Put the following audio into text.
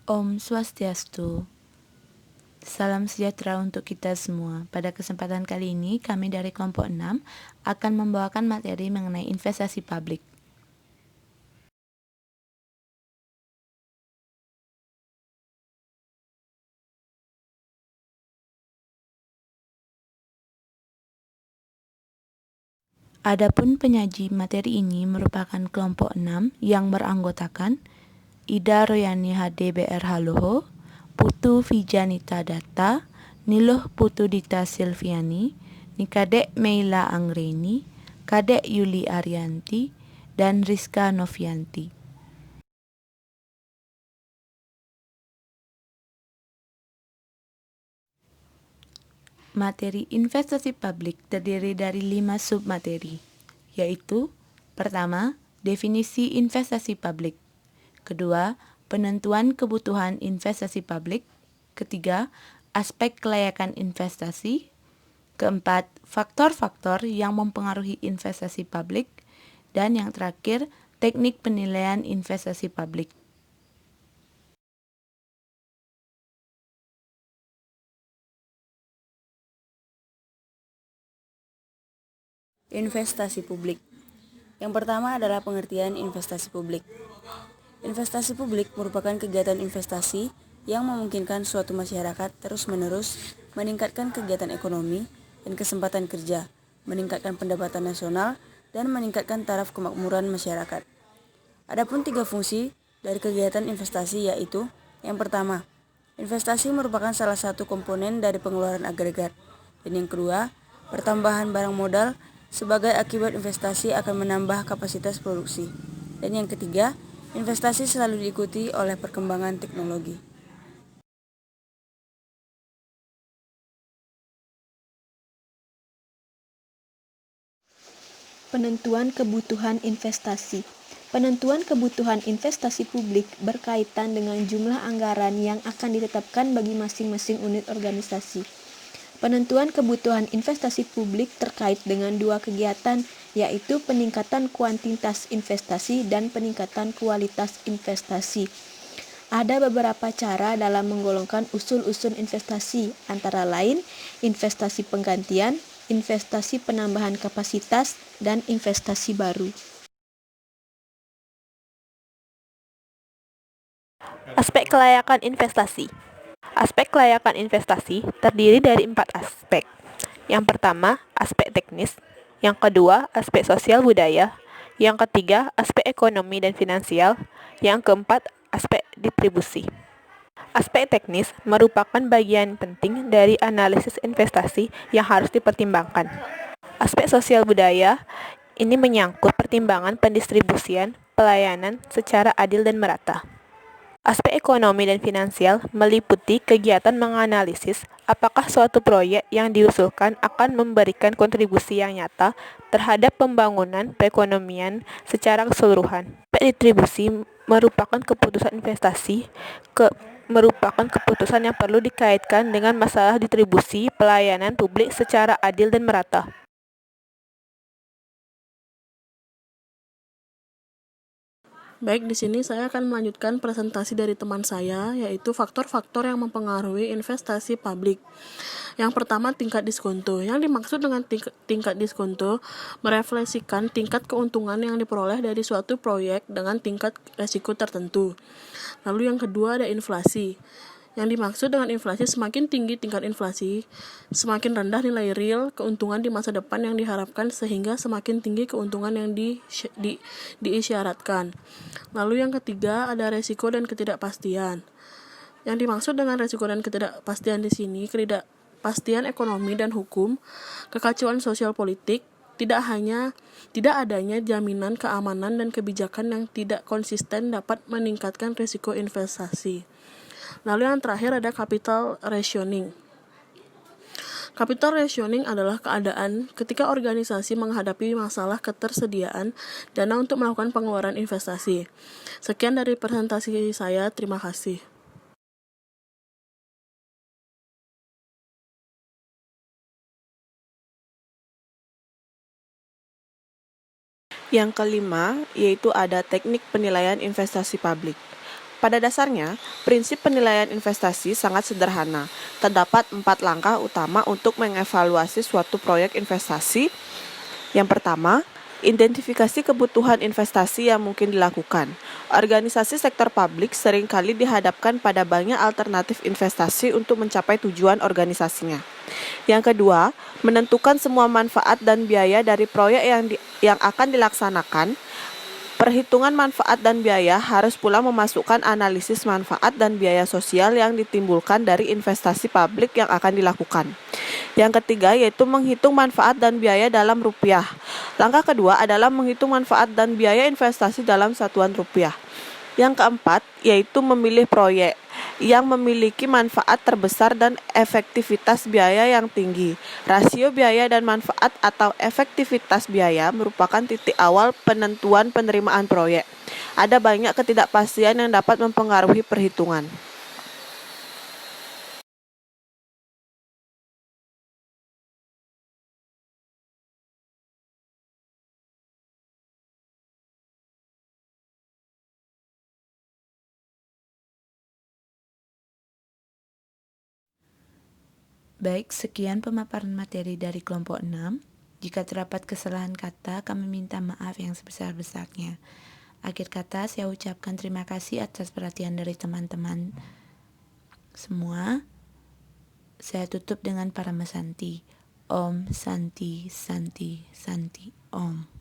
Om Swastiastu. Salam sejahtera untuk kita semua. Pada kesempatan kali ini, kami dari kelompok 6 akan membawakan materi mengenai investasi publik. Adapun penyaji materi ini merupakan kelompok 6 yang beranggotakan Ida Royani HD BR Haloho, Putu Vijanita Data, Niluh Putudita Silviani, Nikadek Meila Angreni, Kadek Yuli Arianti, dan Rizka Novianti. Materi investasi publik terdiri dari 5 submateri, yaitu pertama, definisi investasi publik. Kedua, penentuan kebutuhan investasi publik. Ketiga, aspek kelayakan investasi. Keempat, faktor-faktor yang mempengaruhi investasi publik. Dan yang terakhir, teknik penilaian investasi publik. Investasi publik. Yang pertama adalah pengertian investasi publik. Investasi publik merupakan kegiatan investasi yang memungkinkan suatu masyarakat terus-menerus meningkatkan kegiatan ekonomi dan kesempatan kerja, meningkatkan pendapatan nasional, dan meningkatkan taraf kemakmuran masyarakat. Adapun 3 fungsi dari kegiatan investasi yaitu: yang pertama, investasi merupakan salah satu komponen dari pengeluaran agregat. Dan yang kedua, pertambahan barang modal sebagai akibat investasi akan menambah kapasitas produksi. Dan yang ketiga, investasi selalu diikuti oleh perkembangan teknologi. Penentuan kebutuhan investasi. Penentuan kebutuhan investasi publik berkaitan dengan jumlah anggaran yang akan ditetapkan bagi masing-masing unit organisasi. Penentuan kebutuhan investasi publik terkait dengan 2 kegiatan, yaitu peningkatan kuantitas investasi dan peningkatan kualitas investasi. Ada beberapa cara dalam menggolongkan usul-usul investasi, antara lain investasi penggantian, investasi penambahan kapasitas, dan investasi baru. Aspek kelayakan investasi. Aspek kelayakan investasi terdiri dari 4 aspek. Yang pertama, aspek teknis. Yang kedua, aspek sosial budaya. Yang ketiga, aspek ekonomi dan finansial. Yang keempat, aspek distribusi. Aspek teknis merupakan bagian penting dari analisis investasi yang harus dipertimbangkan. Aspek sosial budaya ini menyangkut pertimbangan pendistribusian pelayanan secara adil dan merata. Aspek ekonomi dan finansial meliputi kegiatan menganalisis apakah suatu proyek yang diusulkan akan memberikan kontribusi yang nyata terhadap pembangunan perekonomian secara keseluruhan. Aspek distribusi merupakan keputusan investasi merupakan keputusan yang perlu dikaitkan dengan masalah distribusi pelayanan publik secara adil dan merata. Baik, di sini saya akan melanjutkan presentasi dari teman saya, yaitu faktor-faktor yang mempengaruhi investasi publik. Yang pertama, tingkat diskonto. Yang dimaksud dengan tingkat diskonto merefleksikan tingkat keuntungan yang diperoleh dari suatu proyek dengan tingkat resiko tertentu. Lalu yang kedua ada inflasi. Yang dimaksud dengan inflasi, semakin tinggi tingkat inflasi, semakin rendah nilai real keuntungan di masa depan yang diharapkan, sehingga semakin tinggi keuntungan yang diisyaratkan. Lalu yang ketiga ada resiko dan ketidakpastian. Yang dimaksud dengan resiko dan ketidakpastian di sini, ketidakpastian ekonomi dan hukum, kekacauan sosial politik, tidak adanya jaminan keamanan dan kebijakan yang tidak konsisten dapat meningkatkan risiko investasi. Lalu yang terakhir ada capital rationing. Capital rationing adalah keadaan ketika organisasi menghadapi masalah ketersediaan dana untuk melakukan pengeluaran investasi. Sekian dari presentasi saya, terima kasih. Yang kelima, yaitu ada teknik penilaian investasi publik. Pada dasarnya, prinsip penilaian investasi sangat sederhana. Terdapat 4 langkah utama untuk mengevaluasi suatu proyek investasi. Yang pertama, identifikasi kebutuhan investasi yang mungkin dilakukan. Organisasi sektor publik seringkali dihadapkan pada banyak alternatif investasi untuk mencapai tujuan organisasinya. Yang kedua, menentukan semua manfaat dan biaya dari proyek yang akan dilaksanakan. Perhitungan manfaat dan biaya harus pula memasukkan analisis manfaat dan biaya sosial yang ditimbulkan dari investasi publik yang akan dilakukan. Yang ketiga yaitu menghitung manfaat dan biaya dalam rupiah. Langkah kedua adalah menghitung manfaat dan biaya investasi dalam satuan rupiah. Yang keempat yaitu memilih proyek yang memiliki manfaat terbesar dan efektivitas biaya yang tinggi. Rasio biaya dan manfaat atau efektivitas biaya merupakan titik awal penentuan penerimaan proyek. Ada banyak ketidakpastian yang dapat mempengaruhi perhitungan. Baik, sekian pemaparan materi dari kelompok 6. Jika terdapat kesalahan kata, kami minta maaf yang sebesar-besarnya. Akhir kata, saya ucapkan terima kasih atas perhatian dari teman-teman semua. Saya tutup dengan Paramasanti. Om Santi Santi Santi Om.